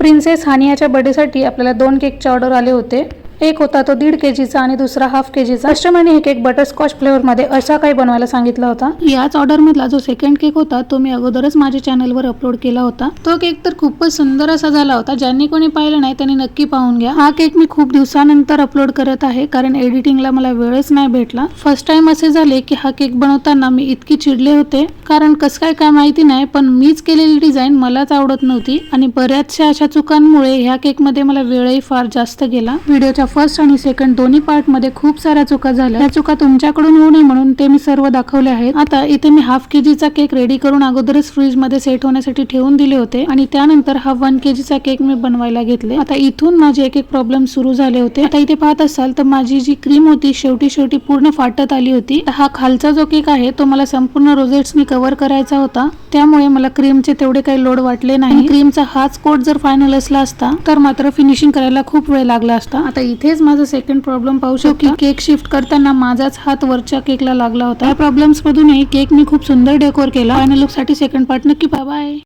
Princess हानियाच्या बर्थडेसाठी आपल्याला 2 केकचे order आले होते। एक होता तो 1.5 केजीचा आणि दुसरा हाफ केजीचा। कस्टमरने हे केक बटरस्कॉच फ्लेवरमध्ये असा काही बनवायला सांगितला होता। याच ऑर्डर मधला जो सेकंड केक होता तो मी अगोदरच माझ्या चॅनलवर अपलोड केला होता। तो केक तर खूपच सुंदर असा झाला होता। ज्यांनी कोणी पाहिलं नाही त्यांनी नक्की पाहून घ्या। हा केक मी खूप दिवसानंतर अपलोड करत आहे कारण एडिटिंगला मला वेळच नाही भेटला। फर्स्ट टाइम असे झाले की हा केक बनवताना मी इतकी चिडले होते कारण कसं काय माहिती नाही पण मीच केलेली डिझाईन मलाच आवडत नव्हती आणि बऱ्याचशा अशा चुकांमुळे ह्या केक मध्ये मला वेळही फार जास्त गेला। व्हिडिओच्या फर्स्ट आणि सेकंड दोन्ही पार्ट मध्ये खूप साऱ्या चुका झाल्या। त्या चुका तुमच्याकडून होऊ नये म्हणून ते मी सर्व दाखवले आहेत। आता इथे मी हाफ केजीचा केक रेडी करून अगोदरच फ्रीज मध्ये सेट होण्यासाठी ठेवून दिले होते आणि त्यानंतर हा 1 केजीचा केक मी बनवायला घेतले। आता इथून माझे एक प्रॉब्लेम सुरू झाले होते। आता इथे पाहत असाल तर माझी जी क्रीम होती शेवटी पूर्ण फाटत आली होती। हा खालचा जो केक आहे तो मला संपूर्ण रोझेट्सनी कव्हर करायचा होता, त्यामुळे मला क्रीमचे तेवढे काही लोड वाटले नाही। क्रीमचा हाच कोट जर फायनल असला असता तर मात्र फिनिशिंग करायला खूप वेळ लागला असता। आता इथेच माझा सेकंड प्रॉब्लेम पाहू शकतो की केक शिफ्ट करताना माझाच हात वरच्या केकला लागला होता। या प्रॉब्लेम्स मधूनही केक मी खूप सुंदर डेकोर केला। फायनल लुक साठी सेकंड पार्ट नक्की पहा। बाय।